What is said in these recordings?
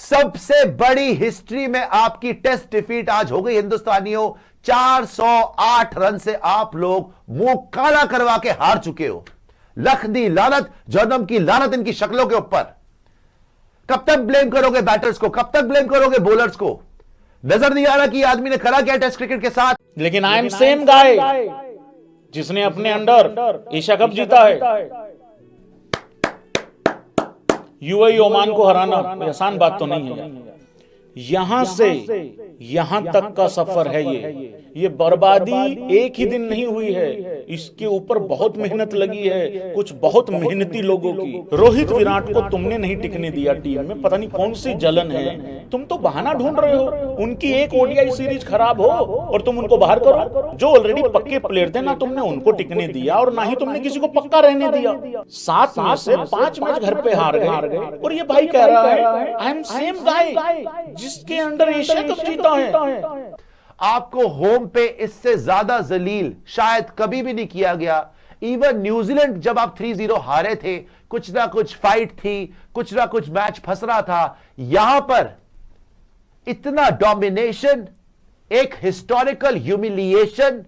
सबसे बड़ी हिस्ट्री में आपकी टेस्ट डिफीट आज हो गई हिंदुस्तानियों। 408 रन से आप लोग मुंह काला करवा के हार चुके हो। लख दी लानत, जन्म की लानत इनकी शक्लों के ऊपर। कब तक ब्लेम करोगे बैटर्स को, कब तक ब्लेम करोगे बॉलर्स को? नजर नहीं आ रहा कि आदमी ने करा क्या टेस्ट क्रिकेट के साथ? लेकिन आई एम सेम गाय जिसने अपने अंडर एशिया कप जीता है। यूएई ओमान को हराना कोई आसान बात तो नहीं है। यहां से यहां तक का सफर है। ये बर्बादी एक ही दिन नहीं हुई है, इसके ऊपर बहुत मेहनत लगी है, कुछ बहुत मेहनती लोगों की। रोहित विराट को तुमने नहीं टिकने दिया टीम में, पता नहीं कौन सी जलन है। तुम तो बहाना ढूंढ रहे हो। उनकी एक ओडीआई सीरीज खराब हो और तुम उनको बाहर करो। जो ऑलरेडी पक्के प्लेयर थे, ना तुमने उनको टिकने दिया और ना ही तुमने किसी को पक्का रहने दिया। 7 में से 5 मैच घर पे हार गए और ये भाई कह रहा है आई एम सेम गाय जिसके अंडर एशिया कप जीता है। आपको होम पे इससे ज्यादा जलील शायद कभी भी नहीं किया गया। इवन न्यूजीलैंड जब आप 3-0 हारे थे, कुछ ना कुछ फाइट थी, कुछ ना कुछ मैच फंस रहा था। यहां पर इतना डोमिनेशन, एक हिस्टोरिकल ह्यूमिलिएशन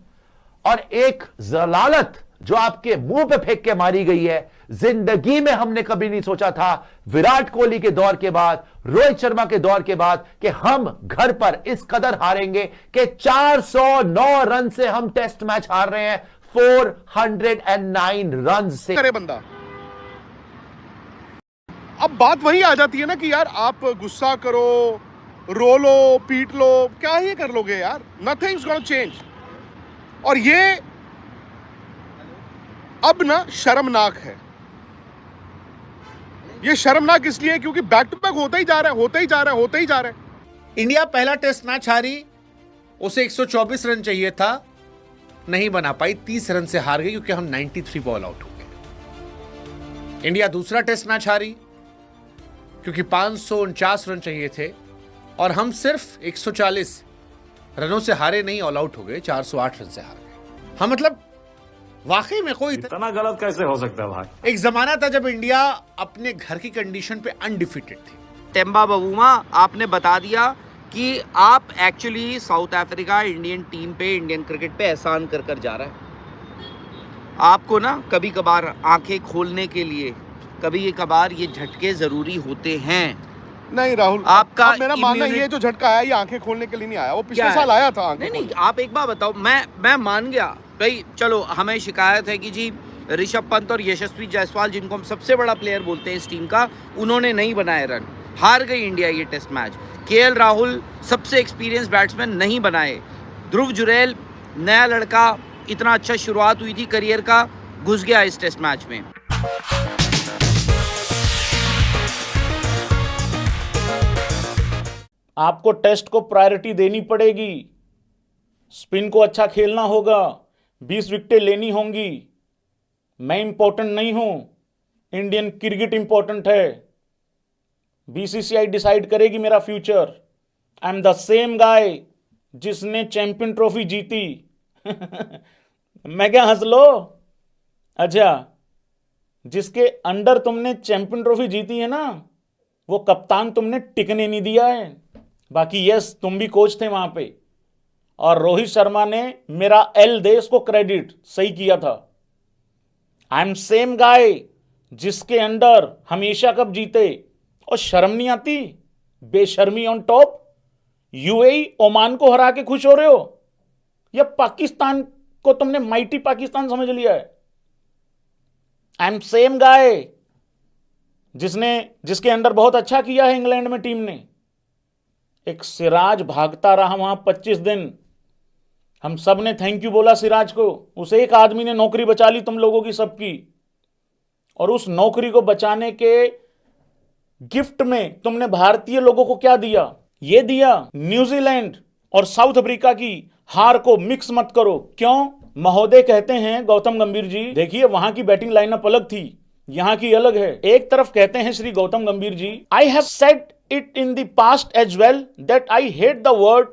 और एक जलालत जो आपके मुंह पे फेंक के मारी गई है, जिंदगी में हमने कभी नहीं सोचा था। विराट कोहली के दौर के बाद, रोहित शर्मा के दौर के बाद, कि हम घर पर इस कदर हारेंगे कि 409 रन से हम टेस्ट मैच हार रहे हैं, 409 रन से। करे बंदा। अब बात वही आ जाती है ना कि यार आप गुस्सा करो, रो लो, पीट लो, क्या ही कर लोगे यार? Nothings gonna change. और ये अब ना शर्मनाक है। ये शर्मनाक इसलिए क्योंकि बैक टू बैक होता ही जा रहा है। इंडिया पहला टेस्ट मैच हारी, उसे 124 रन चाहिए था, नहीं बना पाई, 30 रन से हार गई क्योंकि हम 93 बॉल आउट हो गए। इंडिया दूसरा टेस्ट मैच हारी क्योंकि 549 रन चाहिए थे और हम सिर्फ 140 रनों से हारे नहीं, ऑल आउट हो गए, 408 रन से हार गए। हाँ, मतलब वाकई में कोई इतना गलत कैसे हो सकता है भाई? एक जमाना था जब इंडिया अपने घर की कंडीशन पे अनडिफीटेड थी। टेम्बा बवूमा, आपने बता दिया कि आप actually south Africa Indian team पे, इंडियन क्रिकेट पे एहसान कर कर जा रहा है। आपको ना कभी कभार आंखें खोलने के लिए, कभी कभार ये झटके जरूरी होते हैं। नहीं राहुल, आपका मेरा मानना ये जो झटका आया, ये आंखें खोलने के लिए नहीं आया, वो पिछले साल आया था आंखें। नहीं, आप एक बात बताओ। मैं मान गया भाई, चलो हमें शिकायत है कि जी ऋषभ पंत और यशस्वी जायसवाल, जिनको हम सबसे बड़ा प्लेयर बोलते हैं इस टीम का, उन्होंने नहीं बनाए रन, हार गई इंडिया ये टेस्ट मैच। केएल राहुल सबसे एक्सपीरियंस बैट्समैन नहीं बनाए। ध्रुव जुरैल नया लड़का, इतना अच्छा शुरुआत हुई थी करियर का, घुस गया इस टेस्ट मैच में। आपको टेस्ट को प्रायोरिटी देनी पड़ेगी। स्पिन को अच्छा खेलना होगा, 20 विकेटें लेनी होंगी। मैं इंपॉर्टेंट नहीं हूं, इंडियन क्रिकेट इंपॉर्टेंट है। बीसीसीआई डिसाइड करेगी मेरा future. I am the same guy जिसने चैंपियन ट्रॉफी जीती। मैं क्या हंस लो? अच्छा, जिसके अंडर तुमने चैंपियन ट्रॉफी जीती है ना, वो कप्तान तुमने टिकने नहीं दिया है। बाकी यस, तुम भी कोच थे वहां पे, और रोहित शर्मा ने मेरा एल देश को क्रेडिट सही किया था। आई एम सेम गाय जिसके अंडर हम एशिया कप जीते, और शर्म नहीं आती? बेशर्मी ऑन टॉप। यूएई ओमान को हरा के खुश हो रहे हो, या पाकिस्तान को तुमने माइटी पाकिस्तान समझ लिया है? आई एम सेम गाय जिसके अंडर बहुत अच्छा किया है इंग्लैंड में टीम ने। एक सिराज भागता रहा वहां 25 दिन, हम सब ने थैंक यू बोला सिराज को। उस एक आदमी ने नौकरी बचा ली तुम लोगों की सबकी, और उस नौकरी को बचाने के गिफ्ट में तुमने भारतीय लोगों को क्या दिया? ये दिया, न्यूजीलैंड और साउथ अफ्रीका की हार को मिक्स मत करो। क्यों? महोदय कहते हैं, गौतम गंभीर जी, देखिए वहां की बैटिंग लाइनअप अलग थी, यहां की अलग है। एक तरफ कहते हैं Shri Gautam Gambhir ji, I have said it in the past as well that I hate the word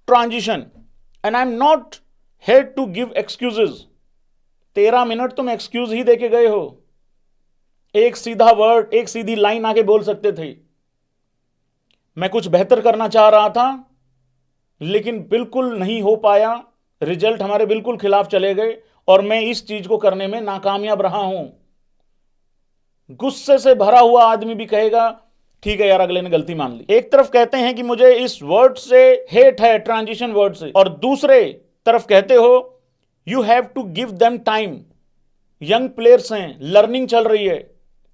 transition and I am not here to give excuses. 13 minute तुम एक्सक्यूज ही देके गए हो। एक सीधा वर्ड, एक सीधी लाइन आके बोल सकते थे। मैं कुछ बेहतर करना चाह रहा था, लेकिन बिल्कुल नहीं हो पाया। रिजल्ट हमारे बिल्कुल खिलाफ चले गए और मैं इस चीज को करने में नाकामयाब रहा हूं। गुस्से से भरा हुआ आदमी भी कहेगा ठीक है यार, अगले ने गलती मान ली। एक तरफ कहते हैं कि मुझे इस वर्ड से हेट है, ट्रांजिशन वर्ड से, और दूसरे तरफ कहते हो you have to give them time. Young players हैं, लर्निंग चल रही है।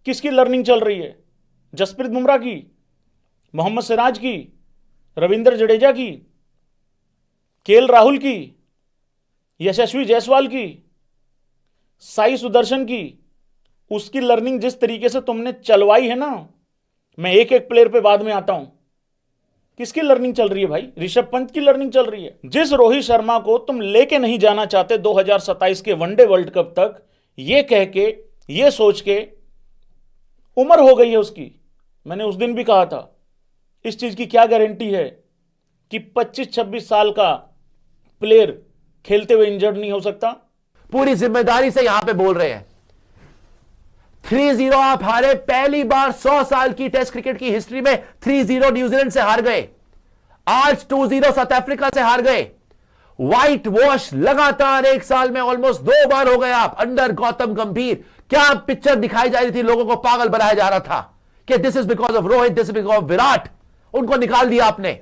किसकी लर्निंग चल रही है? जसप्रीत बुमराह की, मोहम्मद सिराज की, रविंद्र जडेजा की, केएल राहुल की, यशस्वी जायसवाल की, साई सुदर्शन की। उसकी लर्निंग जिस तरीके से तुमने चलवाई है ना, मैं एक एक प्लेयर पे बाद में आता हूं। किसकी लर्निंग चल रही है भाई? ऋषभ पंत की लर्निंग चल रही है। जिस रोहित शर्मा को तुम लेके नहीं जाना चाहते 2027 के वनडे वर्ल्ड कप तक, ये कह के, ये सोच के, उम्र हो गई है उसकी। मैंने उस दिन भी कहा था, इस चीज की क्या गारंटी है कि 25-26 साल का प्लेयर खेलते हुए इंजर्ड नहीं हो सकता? पूरी जिम्मेदारी से यहां पे बोल रहे हैं। 3-0 आप हारे, पहली बार 100 साल की टेस्ट क्रिकेट की हिस्ट्री में 3-0 न्यूजीलैंड से हार गए। आज 2-0 साउथ अफ्रीका से हार गए। व्हाइट वॉश लगातार एक साल में ऑलमोस्ट 2 बार हो गए आप, अंडर गौतम गंभीर। क्या पिक्चर दिखाई जा रही थी, लोगों को पागल बनाया जा रहा था कि this is because of Rohit, this is because of Virat. उनको निकाल दिया आपने,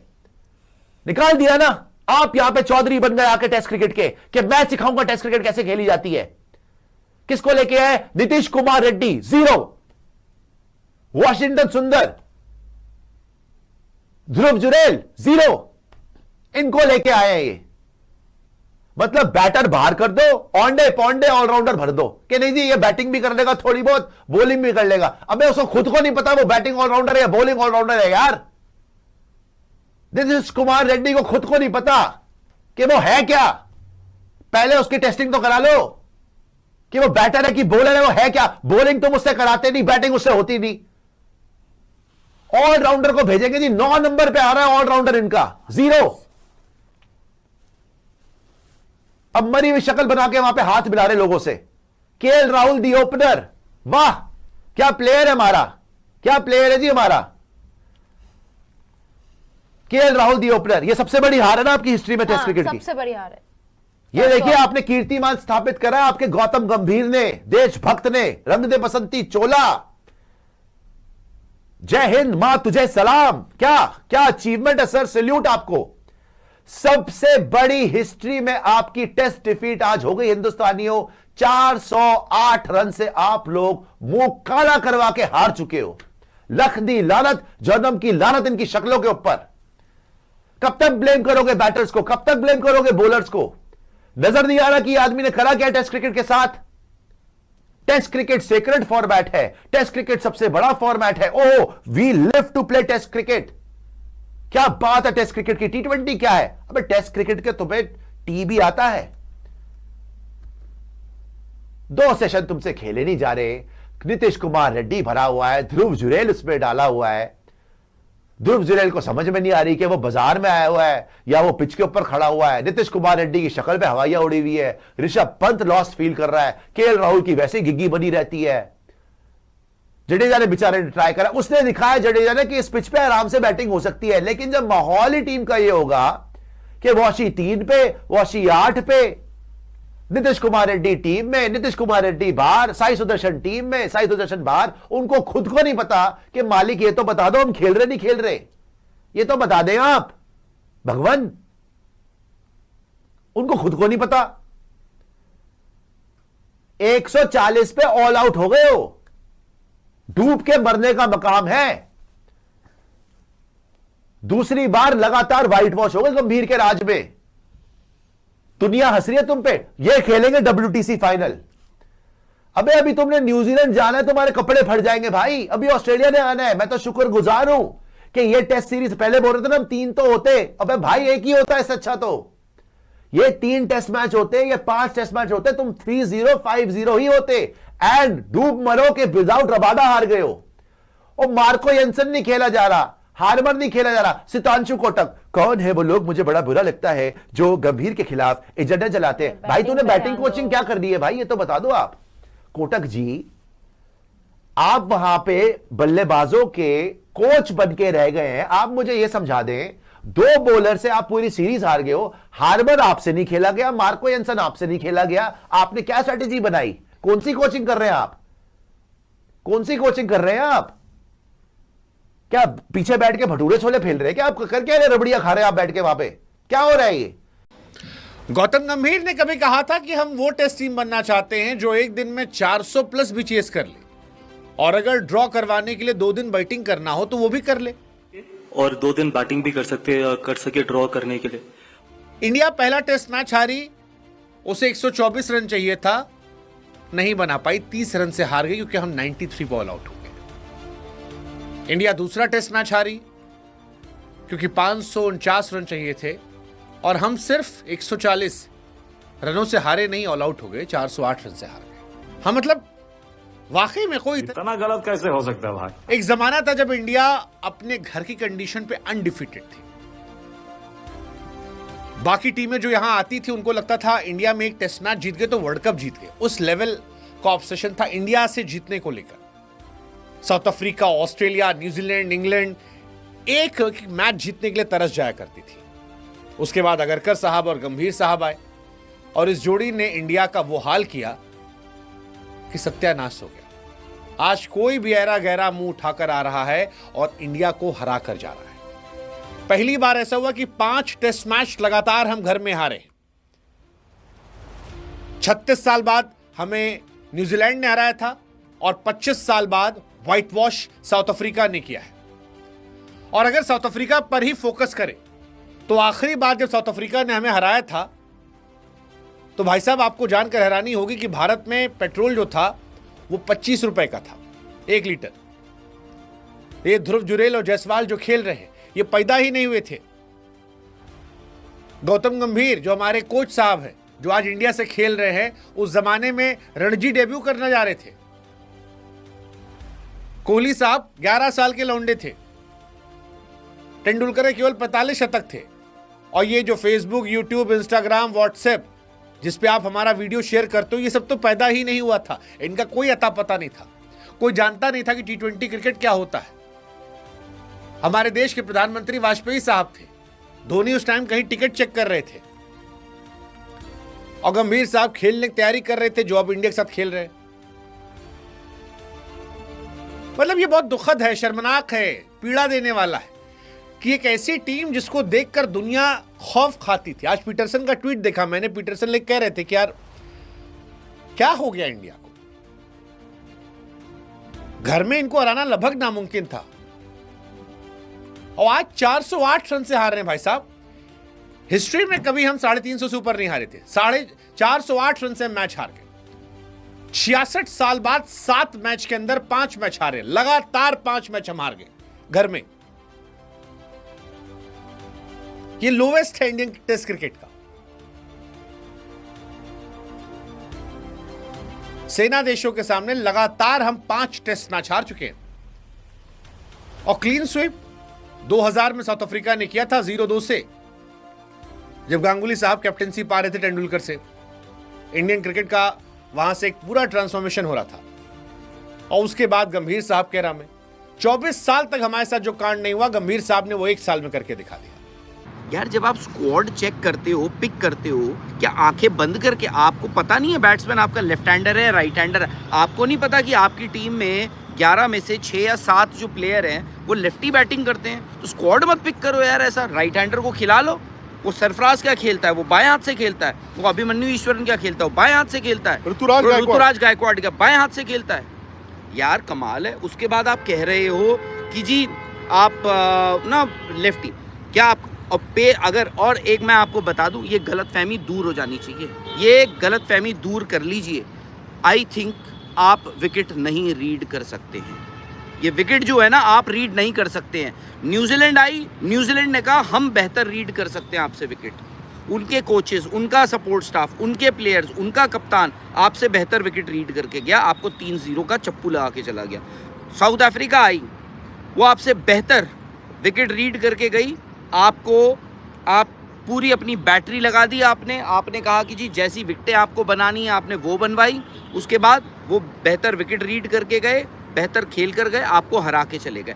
निकाल दिया ना। आप यहां पे चौधरी बन गए आके टेस्ट क्रिकेट के, कि मैं सिखाऊंगा टेस्ट क्रिकेट कैसे खेली जाती है। किसको लेके आए? नीतीश कुमार रेड्डी 0, वॉशिंगटन सुंदर, ध्रुव जुरेल 0, इनको लेके आए हैं ये। मतलब बैटर बाहर कर दो, ऑनडे पॉन्डे ऑलराउंडर भर दो कि नहीं जी ये बैटिंग भी कर लेगा, थोड़ी बहुत बॉलिंग भी कर लेगा। अबे उसको खुद को नहीं पता वो बैटिंग ऑलराउंडर है या बॉलिंग ऑलराउंडर है यार। नीतीश कुमार रेड्डी को खुद को नहीं पता कि वो है क्या। पहले उसकी टेस्टिंग तो करा लो कि वो बैटर है कि बॉलर है, वो है क्या। बॉलिंग तो मुझसे कराते नहीं, बैटिंग उससे होती नहीं। ऑलराउंडर को भेजेंगे जी, 9 नंबर पे आ रहा है ऑलराउंडर इनका 0। अब मरी हुई शक्ल बना के वहां पे हाथ मिला रहे लोगों से। केएल राहुल दी ओपनर, वाह क्या प्लेयर है हमारा, क्या प्लेयर है जी हमारा केएल राहुल दी ओपनर। ये सबसे बड़ी हार है ना आपकी हिस्ट्री में टेस्ट क्रिकेट की, सबसे बड़ी हार है। ये देखिए आपने कीर्तिमान स्थापित करा आपके गौतम गंभीर ने, देशभक्त ने, रंग दे बसंती चोला, जय हिंद मां तुझे सलाम। क्या क्या अचीवमेंट है सर, सैल्यूट आपको। सबसे बड़ी हिस्ट्री में आपकी टेस्ट डिफीट आज हो गई हिंदुस्तानियों। 408 रन से आप लोग मुंह काला करवा के हार चुके हो। लख दी लानत, जन्म की लानत इनकी शक्लों के ऊपर। कब तक ब्लेम करोगे बैटर्स को, कब तक ब्लेम करोगे बॉलर्स को? नजर नहीं आ रहा कि आदमी ने करा क्या टेस्ट क्रिकेट के साथ? टेस्ट क्रिकेट सेक्रेड फॉर्मेट है, टेस्ट क्रिकेट सबसे बड़ा फॉर्मेट है। Oh we live to play test cricket. क्या बात है टेस्ट क्रिकेट की। T20 क्या है? अबे टेस्ट क्रिकेट के तुम्हें टी भी आता है। 2 सेशन तुमसे खेले नहीं जा रहे। नीतीश कुमार रेड्डी भरा हुआ है, ध्रुव जुरेल उसमें डाला हुआ है। ध्रुव जुरेल को समझ में नहीं आ रही कि वो बाजार में आया हुआ है या वो पिच के ऊपर खड़ा हुआ है। नीतीश कुमार रेड्डी की शक्ल पे हवाइयां उड़ी हुई है। ऋषभ पंत लॉस्ट फील कर रहा है। केएल राहुल की वैसे ही गिग्गी बनी रहती है। जडेजा ने बेचारे ने ट्राई करा, उसने दिखाया जडेजा ने कि इस पिच पे आराम से बैटिंग हो सकती है। लेकिन जब माहौल ही टीम का ये होगा कि वॉशी 3 पे, वॉशी 8 पे, नीतीश कुमार रेड्डी टीम में, नीतीश कुमार रेड्डी बाहर, साई सुदर्शन टीम में, साई सुदर्शन बाहर, उनको खुद को नहीं पता कि मालिक ये तो बता दो हम खेल रहे नहीं खेल रहे, ये तो बता दें आप भगवान। उनको खुद को नहीं पता। 140 पे ऑल आउट हो गए हो, डूब के मरने का मकाम है। दूसरी बार लगातार व्हाइट वॉश हो गए गंभीर के राज में। दुनिया हंस रही है तुम पे। ये खेलेंगे WTC फाइनल। अबे अभी तुमने न्यूजीलैंड जाना है, तुम्हारे कपड़े फट जाएंगे भाई। अभी ऑस्ट्रेलिया ने आना है। मैं तो शुक्रगुजार हूं कि ये टेस्ट सीरीज, पहले बोल रहे थे ना हम 3 तो होते, अबे भाई एक ही होता है इससे अच्छा। तो ये 3 टेस्ट मैच होते, ये 5 टेस्ट मैच होते, तुम 3-0 5-0 ही होते। एंड डूब मरो के विदाउट रबाडा हार गए हो। और मार्को येंसन नहीं खेला जा रहा, हार्मर नहीं खेला जा रहा, सितांशु कोटक। कौन है वो लोग? मुझे बड़ा बुरा लगता है जो गंभीर के खिलाफ एजेंडा चलाते हैं। भाई तूने बैटिंग कोचिंग क्या कर दी है भाई, ये तो बता दो आप। कोटक जी आप वहां पे बल्लेबाजों के कोच बन के रह गए हैं। आप मुझे यह समझा दें, 2 बॉलर से आप पूरी सीरीज हार गए हो। हार्बर आपसे नहीं खेला गया, मार्को एंसन आपसे नहीं खेला गया। आपने क्या स्ट्रेटेजी बनाई? कौन सी कोचिंग कर रहे हैं आप? कौन सी कोचिंग कर रहे हैं आप? क्या पीछे बैठ के भटूरे छोले फेल रहे हैं क्या? आप कर क्या रहे, रबड़ियां खा रहे हैं आप बैठ के वहां पे? क्या हो रहा है ये? गौतम गंभीर ने कभी कहा था कि हम वो टेस्ट टीम बनना चाहते हैं जो एक दिन में 400 प्लस भी चेस कर ले, और अगर ड्रॉ करवाने के लिए 2 दिन बैटिंग करना हो तो वो भी कर ले, और 2 दिन बैटिंग भी कर सके ड्रॉ करने के लिए। इंडिया पहला टेस्ट मैच हारी, उसे 124 रन चाहिए था, नहीं बना पाई, 30 रन से हार गई क्योंकि हम 93 बॉल आउट हो गए। इंडिया दूसरा टेस्ट मैच हारी क्योंकि 549 रन चाहिए थे और हम सिर्फ 140 रनों से हारे नहीं, ऑल आउट हो गए, 408 रन से हार गए। हाँ, मतलब वाकई में कोई इतना गलत कैसे हो सकता है भाई? एक जमाना था जब इंडिया अपने घर की कंडीशन पे अनडिफीटेड थी। बाकी टीमें जो यहां आती थी उनको लगता था इंडिया में एक टेस्ट मैच जीत गए तो वर्ल्ड कप जीत गए। उस लेवल का ऑब्सेशन था इंडिया से जीतने को लेकर। South Africa, Australia, New Zealand, England एक मैच जीतने के लिए तरस जाया करती थी। उसके बाद अगरकर साहब और गंभीर साहब आए और इस जोड़ी ने इंडिया का वो हाल किया कि सत्यानाश हो गया। आज कोई भी ऐरा गहरा मुंह उठाकर आ रहा है और इंडिया को हरा कर जा रहा है। पहली बार ऐसा हुआ कि 5 टेस्ट मैच लगातार हम घर में हारे। 36 साल बाद हमें न्यूजीलैंड ने हराया था और 25 साल बाद व्हाइट वॉश साउथ अफ्रीका ने किया है। और अगर साउथ अफ्रीका पर ही फोकस करें तो आखिरी बार जब साउथ अफ्रीका ने हमें हराया था तो भाई साहब आपको जानकर हैरानी होगी कि भारत में पेट्रोल जो था वो 25 रुपए का था 1 लीटर। ये ध्रुव जुरेल और जायसवाल जो खेल रहे हैं ये पैदा ही नहीं हुए थे। गौतम गंभीर जो हमारे कोच साहब हैं, जो आज इंडिया से खेल रहे हैं, उस जमाने में रणजी डेब्यू करने जा रहे थे। कोहली साहब 11 साल के लौंडे थे। तेंदुलकर केवल 45 शतक थे। और ये जो फेसबुक, यूट्यूब, इंस्टाग्राम, व्हाट्सएप जिस पे आप हमारा वीडियो शेयर करते हो, ये सब तो पैदा ही नहीं हुआ था। इनका कोई अता पता नहीं था। कोई जानता नहीं था कि T20 क्रिकेट क्या होता है। हमारे देश के प्रधानमंत्री वाजपेयी साहब थे। धोनी उस टाइम कहीं टिकट चेक कर रहे थे और गंभीर साहब खेलने की तैयारी कर रहे थे जो अब इंडिया के साथ खेल रहे हैं। मतलब ये बहुत दुखद है, शर्मनाक है, पीड़ा देने वाला है कि एक ऐसी टीम जिसको देखकर दुनिया खौफ खाती थी। आज पीटरसन का ट्वीट देखा मैंने। पीटरसन लोग कह रहे थे कि यार क्या हो गया इंडिया को, घर में इनको हराना लगभग नामुमकिन था और आज 408 रन से हार रहे हैं। भाई साहब, हिस्ट्री में कभी हम 350 से ऊपर नहीं हारे थे। 408 रन से मैच हार गए। 66 साल बाद 7 मैच के अंदर 5 मैच हारे, लगातार 5 मैच हम हार गए घर में। ये लोवेस्ट है इंडियन टेस्ट क्रिकेट का। सेना देशों के सामने लगातार हम 5 टेस्ट मैच हार चुके हैं और क्लीन स्वीप 2000 में साउथ अफ्रीका ने किया था 0-2 से, जब गांगुली साहब कैप्टनसी पा रहे थे तेंदुलकर से। इंडियन क्रिकेट का वहां से एक पूरा ट्रांसफॉर्मेशन हो रहा था। और उसके बाद गंभीर साहब के राह में 24 साल तक हमारे साथ जो कांड नहीं हुआ, गंभीर साहब ने वो 1 साल में करके दिखा दिया। यार जब आप स्क्वाड चेक करते हो, पिक करते हो, क्या आंखें बंद करके आपको पता नहीं है बैट्समैन आपका लेफ्ट हैंडर है, राइट हैंडर है? आपको नहीं पता कि आपकी टीम में 11 में से 6 या 7 जो प्लेयर हैं वो लेफ्टी बैटिंग करते हैं? तो स्क्वाड मत पिक करो यार ऐसा। राइट हैंडर को खिला लो। वो सरफराज क्या खेलता है, वो बाएं हाथ से खेलता है। वो अभिमन्यु ईश्वरन क्या खेलता है, वो बाएं हाथ से खेलता है। ऋतुराज गायकवाड़ क्या बाएं हाथ से खेलता है? यार कमाल है। उसके बाद आप कह रहे हो कि जी आप ना लेफ्टी, क्या आप पे अगर, और एक मैं आपको बता दूं, ये गलतफहमी दूर हो जानी चाहिए। ये गलतफहमी दूर कर लीजिए। आई थिंक आप विकेट नहीं रीड कर सकते हैं। ये विकेट जो है ना, आप रीड नहीं कर सकते हैं। न्यूजीलैंड आई, न्यूजीलैंड ने कहा हम बेहतर रीड कर सकते हैं आपसे विकेट। उनके कोचेस, उनका सपोर्ट स्टाफ, उनके प्लेयर्स, उनका कप्तान आपसे बेहतर विकेट रीड करके गया, आपको 3-0 का चप्पू लगा के चला गया। साउथ अफ्रीका आई, वो आपसे बेहतर विकेट रीड करके गई। आपको आप पूरी अपनी बैटरी लगा दी। आपने कहा कि जी जैसी विकेटें आपको बनानी है आपने वो बनवाई। उसके बाद वो बेहतर विकेट रीड करके गए, बेहतर खेल कर गए, आपको हरा के चले गए।